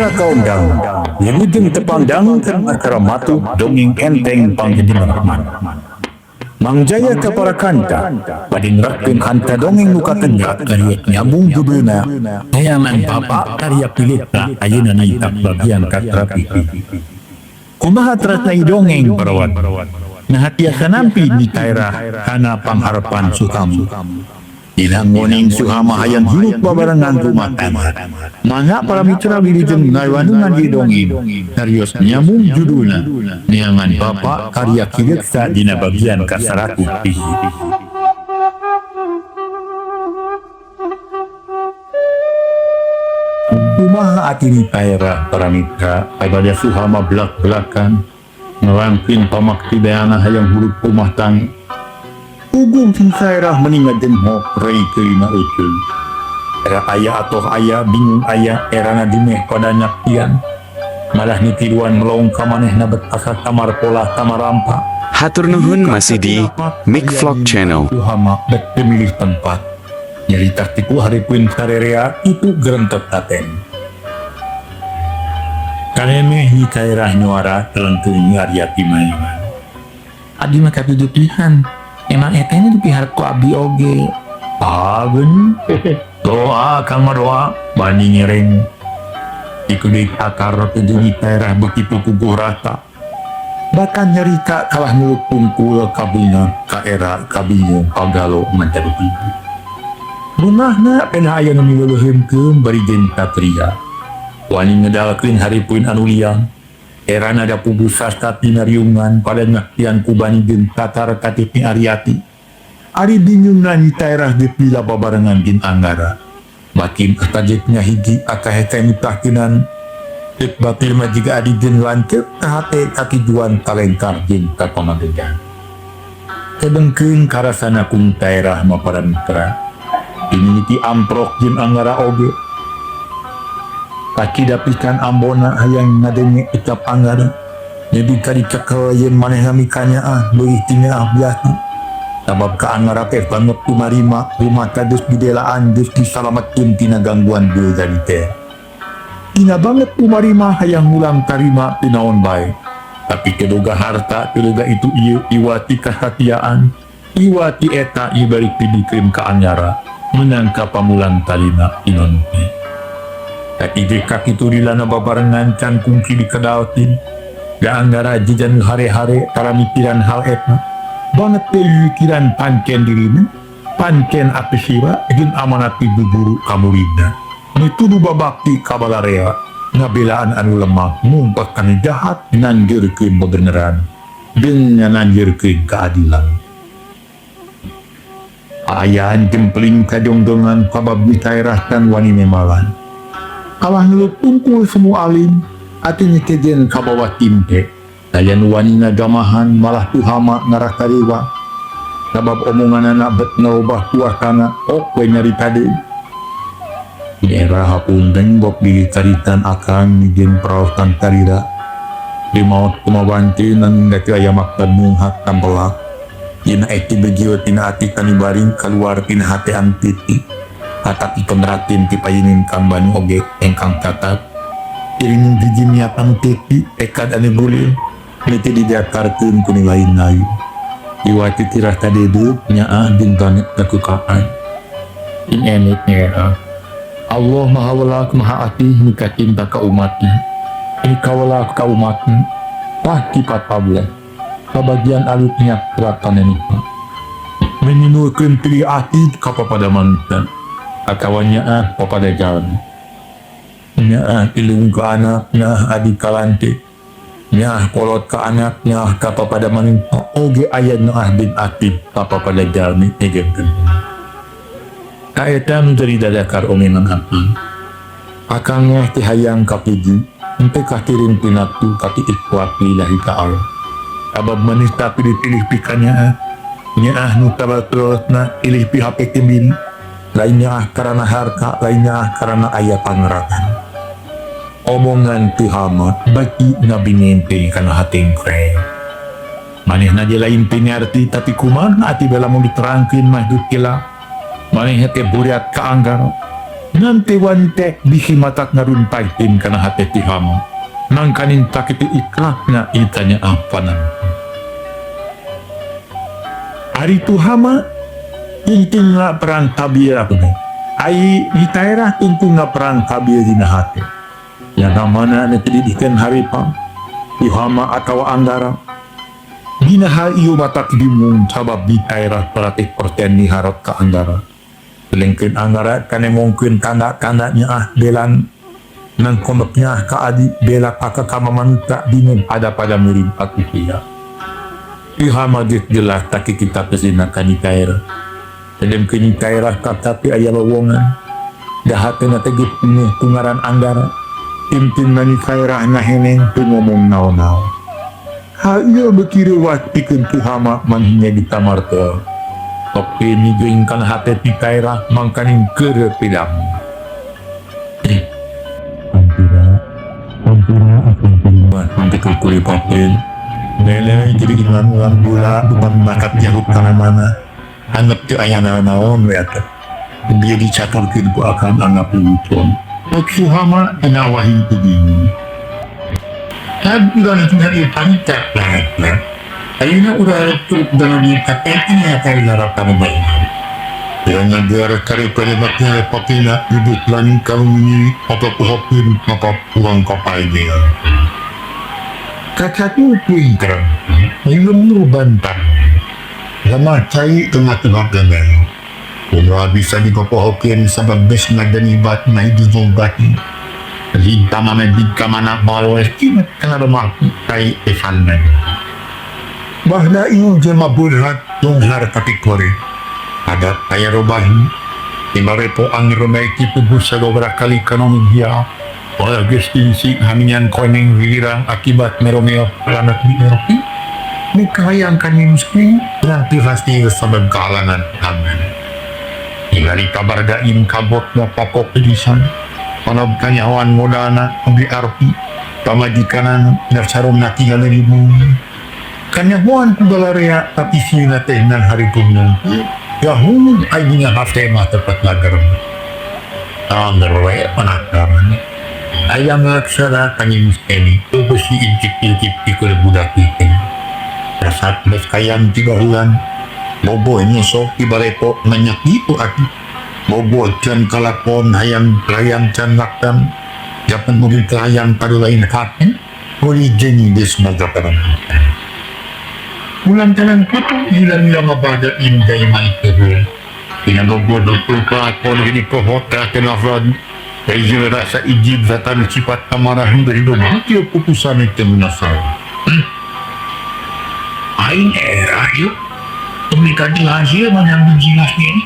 mitra kaundang, wilujeng tepandang kan akara matu dongeng enteng pangjadiman Mang Jaya kaparakanta, padingrakkeun hanta dongeng nuka tengah karya nyambung judulna tayangan Bapak karya pilihna ayeuna ningkat bagian katrapi. Kumaha teratna dongeng perawat. Nah tiasa nampi di daerah kana pangharapan Sukamu. Dina ngoning Suhama hayang hirup babarengan rumah tangga. Mangga para mitra wilujeng ngawanungan di dongeng serius nyambung judulna neangan Bapak karya kileksa dina bagian kasaraku pihi. Kumaha ati di daerah para mitra pada Suhama belak-belakan ngelangkin pamaktibeana hayang huruf rumah tangga. Ugum sing sairah meningat denhok rei kelima ucul. Era ayah atau ayah bingung ayah erana dimeh pada nyaktian. Malah nitiruan melong kamaneh nabet asa tamar pola tamar rampa. Hatur nuhun masih di Mick Vlog Channel. Tuhama bet pemilih tempat. Nyari taktiku haripun sarerea itu gerentet taten. Kalemeh ni kairah nyuara telengkeun Aryati mayangan. Adi mah kapidupihan. Emang etenya dipihar ku abdi oge. Pagen doa kang doa bani ngereng ikudik akar tejuni daerah begitu kuguh rata bahkan nyerita kalah nuluk pungkul kabinya ka era kabinyo pagalo mancarupi rumahna pena aya nu mileuheumkeun bari gen satria wani ngedalkeun haripun anu liang era nada pugu sasta pinariungan pada nyaktian kubani gen tatar katipi Aryati. Ari bingung nani daerah di pila babarengan din Anggara. Makin kajetnya hiji akaheta mitahkenan. Dek batil mah jika adi din lanceuk kahate kakijuan kalengkar jeung kapamagegan. Kedengkeun karasana kung daerah mapara mitra. Dimiliki amprok jeung Anggara oge. Kaki dapikan ambona hayang ngadenge ucap Anggara. Jadi kadicekel yen manehna mikanya leuwih tina biasa. Sabab ka Anggara teh banget kumarima rumah kados bidelaan geus disalametkeun tina gangguan deui tadi teh. Tina banget kumarima hayang ngulang tarima pinaon bae. Tapi kedoga harta kedoga itu ieu iwati kasatiaan. Iwati eta ibalik dibikeun ka Anggara meunang ka pamulang talina inon teh. Tak ide kaki turilana babarengan can kungki dikedaotin. Da Anggara jijan hare-hare tara mikiran hal eta. Banget pikiran pancen dirina, pancen apesiwa, jeung amanati buburu kamuridna. Nitudu babakti kabalarea, ngabelaan anu lemah, ngumpet kana jahat, nanjeurkeun kebenaran, jeung nanjeurkeun keadilan. Ayaan jempling kajonggongan pababdi daerah tan wani memalan. Kalah ngelut tungkul semua alim, atinya kejen kabawa timte. Dayan wanina gamahan malah tuhama ngarah karewa. Sabab omongan anak bet ngerubah suasana we nyari tadi. Daerah hapun dengbok di karitan akang nijin perawatan karira. Di maut kumabanti nang daki ayam makan munghat tampelak. Ina eti begiwa tina ati kanibaring keluar tina hati antiti. Hatak ikon ratin tipayinin kang bani oge engkang tatat. Iring bijim nyatang tepi ekad ane bulir. Niti didakarkeun ku lain lain. Iwati tirah tadedeuk nyaah dintanet kakukaan. In enik nyera. Allah maha welak maha atih nika cinta ka umatnya. Ika welak ka umatnya. Pasti patable. Kabagian alutnya keratan enika. Meninurkeun pilih ati ka papada manusia. Akawannya papada jalan. Nyaah ilung ka anak nyaah adi kalante. Nyah kolot ka anak nyah ka papada manusia oge aya noah bin akib ka papada jalmi egengkeun. Kaeta menjadi dadakar omenan api. Akangnya ti hayang ka piji ente kakirin pinatu kati ikhwat lillahi ta'ala. Abab manis tapi dipilih pikannya nyaah nu tabaturna ilih pihak ekibin lainnya karena harta lainnya karena aya pangerakan. Omongan tuhamat bagi ngabinente kana hating kreng. Manehna je lain pinarti tapi kumaha ati bela mau diterangkeun mah kila. Manehna teh buriat ka Anggara. Nanti wanita bisi matak naruntay tim kana hati ti Hama. Nang kanin takit ikrah na itanya apa nan. Hari tu Hama inting nga perang tabira ko ay itaira inting nga perang tabira di na hati. Yang namanya na tindidikan hari pa Hama atau Anggara. Binaha iyo matak dimong sabab itaira peratik perten ni harap ka Anggara. Selingkin Anggara kane mungkin tanda-tanda niya belan nang kondoknya ka adi bela kakakamamanka dinin ada pada mirim aku siya. Hama jelas taki kita kesina kanitaira. Dalam kanitaira tapi ayah lowongan. Dahatin na tegit ni tungaran Anggara. Timtin manitaira na heneng pengomong naw-naw. Hanya berkira watikan tu Hama manhinya di tamarta. Tapi migringkan hati titaira mangkaning kere pilam. Ampira akan pilihan untuk kulit papel. Nele jadi iman ulang gula bukan makat jaruk kana mana. Anggap tu ayah naon weata. Dia dicaturkan ku akan anggap lucuan. Waktu Hama enawahi begini. Tapi udah nanti pancat lah. Ayuna udah turut dalam ikat ini ya kali larap kamu baik. Yang negara kari pada baknya papina hidup lain kalau ini apa pohopin apa pulang kapal dia. Kacatu pintar, ilmu bantah. Lama cai tengah-tengah dengan. Udah bisa dipohopin sebab bes ngadani bat na hidup bati. Linta mana bika mana bawah kini tengah rumah cai esanan. Bahna iyo jema burhat yung harapati kore. Ada kaya robahin. Imare po ang romaiki tubus sa dobra kali kanong hiya. Wala gestinsi haminyan koning hirang akibat meromeo ranat di Eropi. May kayang kanyang screen. Nanti pasti sa magkalanan namin. Ingari kabardain kabot na papok edisan. Panab kanyawan modana ang di Eropi. Pamajikanan narsarom na tinggal ni bumi. Kanyahuan ko galarya at isinatay ng hari punan. Yahoo ay ginahafema tapat nagaram. Ang narwaya panakaran. Ay ang aksara kanyang skeni. Tubo si intik-intik ikul budak ikin. Rasat mas kayang tigahulan. Bobo inyoso ibarepo nanyak dito at bobo dyan kalakon hayang chan laktan. Japan mobil kayang padulay na kakin. Uli dyan des magaparan. Ulang talang puto ilang mabada inday maikero. Pinagogod pa ako na ginikohota kinafrad. Kaya rasa ijib sa tanong sipat kamarahan dari doon. Kaya pupusan ito minasal. Ay, rayo. Tumikad lang siya manang benjinas niya ni.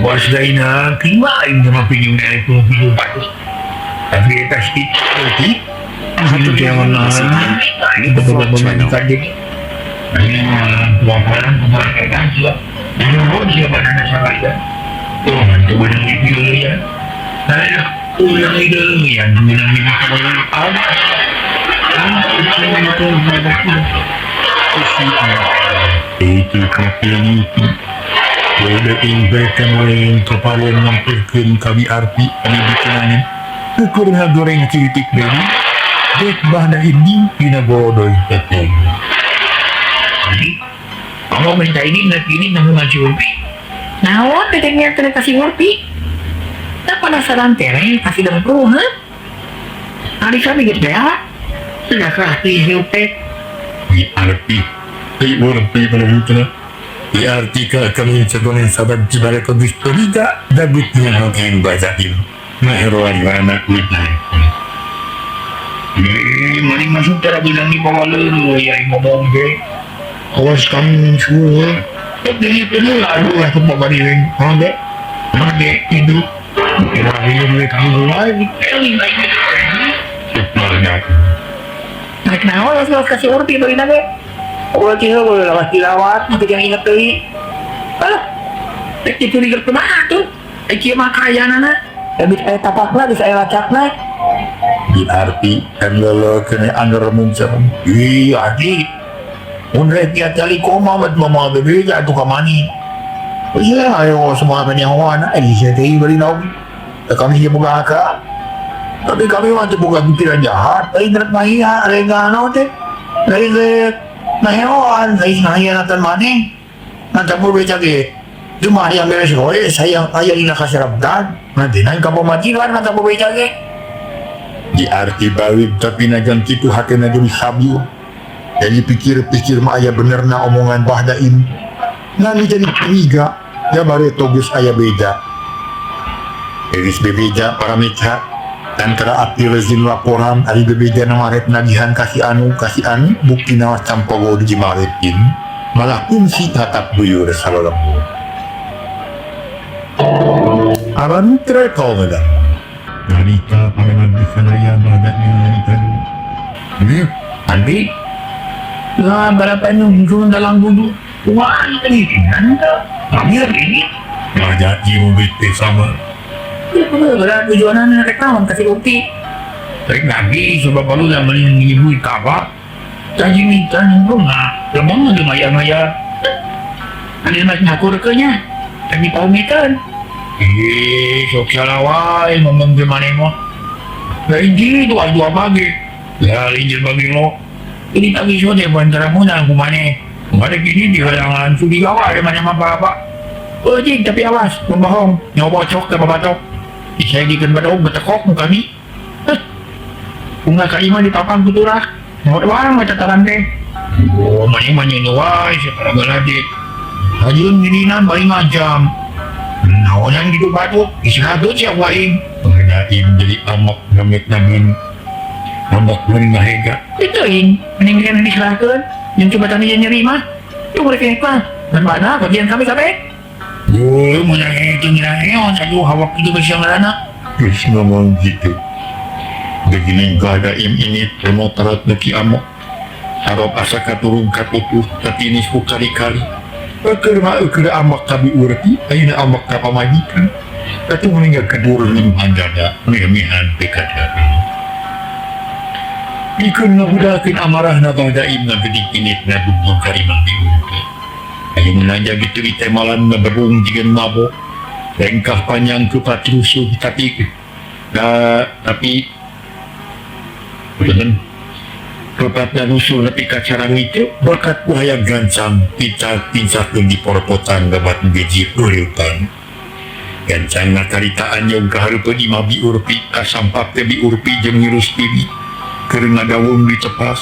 Bukas dahil na kimain na mapinyung na ito bilubat. Tapi ito siti. Hindi naman na Mick Vlog Channel. Tuan-tuan kemerdekaan juga menyebut siapa dan saya Tuhan itu benar itu ya saya ulang itu yang menang ini kalau ada itu kepian itu boleh investkan oleh kepala mengampirkan kami arti kami bikinannya kurang goreng cilik dari dek bahna ini pinabodoy tetap. Kamu minta ini nang ngaji Urpi. Naon dedengnya teh kasih Urpi? Tak penasaran teh kasih dalam pro, ha? Hari kami gede ya. Sudah kasih hidup teh. Di arti, di Urpi berhutna. Di arti kami sekolah sahabat jibara kondisi tidak David yang akan baca ini. Mahruan anak kita. Mari masuk cara bilang di bawah lu ya ngomong deh. Awas kamu semua. Jadi itu lalu aku mau bariin. Mande itu. Kira-kira mereka kamu lagi. Sebenarnya. Nah, kenapa harus kasih Urpi bagi nabe? Orang kira boleh lewat dilawat, itu yang ingat tadi. Alah, itu di kemana tuh? Kia makayan anak. Habis saya tapak lagi, saya lacak lah. Di arti kan lolo kena anggar muncul. Iya, adik. Unre tiap kali koma mat mama bebe jatuh ke mani. Iya, ayo semua penyawan. Ini saya tadi beri nabi. kami siya buka ka. Tapi kami masih buka pikiran jahat. Ay, narat mahiya. Ay, gano, te. Ay, nahiyawan. Ay, nahiyanatan maning. Nantapur beca ke. Cuma yang beres hoy, saya ini nakasarapdan. Nanti naik kapal matikan, nantapur beca ke. Di arti balik, tapi naganti itu hati na dulu sabyo. Jadi pikir-pikir ma ayah bener na omongan Bahdaim. Nani jadi peniga. Ya bare togus ayah beda. Eris bebeja para mitra. Antara api rezin laporan ari bebeja na maret nagihan kasih anu bukti na campago di maretin malah pun si tatap buyur salolembur aran mitra kau nada Narita pareman bisanaya badatnya narita Andi, lah berapa nunggu dalam bulu? Wah, ini nanda. Kami lagi ini. ngajak jiwa bete sama Ya, berat tujuanan rekaman kasih bukti. Rek nagi Sebab baru yang ibu kabar. Janji minta nunggu nggak. Lemong ada maya-maya. Ada macam aku rekanya. Tapi tahu mitan. Sok salah wae ngomong gimana mo. Nah ini itu ada dua bagi. Ya injil bagi lo. Ini tak bisa deh antara muna kumane. Ada gini di halangan sudi gawa ada macam apa-apa. Oh jing tapi awas membohong. Nyoba cok ke babatok. Saya dikan badog betekok kami. Bunga kaima di tapang kuturah. Mau barang macam tarante. Oh manya-manya nuwai siapa galadi. Hajun gininan balik macam. Nah yang gitu batuk istirahat siapa wain. Bahdaim jadi amok ngamit namun amok menahega Ituin, meninggalkan diserahkan. Yang coba tanya nyeri mah. Itu mereka apa? Dan mana bagian kami sampai? Yo, Menanya itu nilainya, saya hawak itu bersama anak. terus ngomong gitu. Begini Bahdaim ini penuh tarat neki amok. Harap asa katurun katutuh, tapi ini kali-kali. Ukur amak kabi urti, ayuna amak kapamajikan. Katu meninggal kedua lim handada, memihan bekada. Ikun ngabudakin amarah na Bahdaim na gedik init na duduk karimang di urti. Ayun nanya gitu itemalan na berung jigan mabok. Lengkah panjang ke patrusu tapi bener kepatnya rusuh lebih kacarang itu berkat wayang gancang pincak di porpotan dapat gaji uriutan gancang nakaritaan yang keharupan ima biurpi kasampak te biurpi jeung ngirus pibi karena dawung dicepas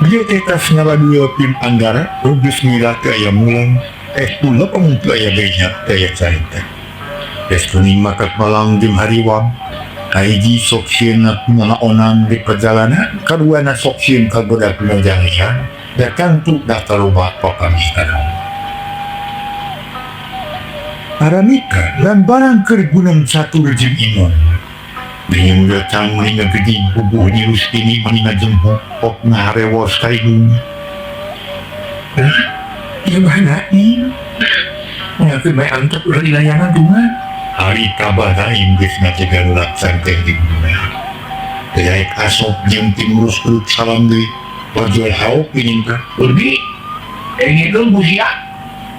dia tetas ngaladua pim anggara rubus ngira ke ayam mulang pula pemutu ayam banyak kaya carita Destiny makat malang dim hariwang Haiji soksien na pinanaonan di perjalanan kedua na soksien kagoda pinajangyan datang tu daftar rumah kami sekarang Aramika dan barang kergunang satu rejim inon dengan datang meninggal gede bubuh ni Rustini meninggal jemput pok na harewas kaidun Gimana ini? Ngaku baik antap udah di layangan dungan. hari Bahdaim geus ngacegan laksan teh di dunia. Dayak asop jeung tim urus perut salam deui. Wajul hauk pinin ka. Pergi. Ini dong busia.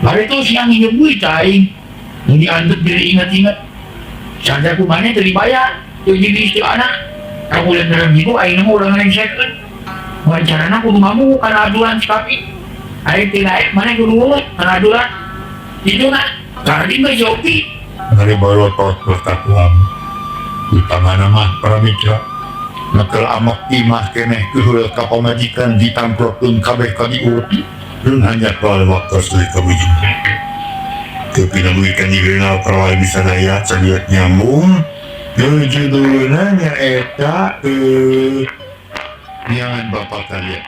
Hari itu siang ini gue caing. Ini andut diri ingat-ingat. Sadar ku mana dari bayar. Itu jadi istri anak. Aku lihat dalam gitu, ayo nemu orang lain second. Wajarana aku mamu karena aduan sekapi. Ayo tidak mana aku nunggu karena aduan. Itu nak. Karena dia jopi. Dari baru tos bertakuam. Utamana mah para mitra. Nakal amak imah keneh kehul kapal majikan ditamprokeun kabeh ka diurti. Reun hanya kalau waktu sulit kabujin. Kepinabuikan direnal kalau bisa daya cariat nyambung. Judulnya eta jangan bapak kalian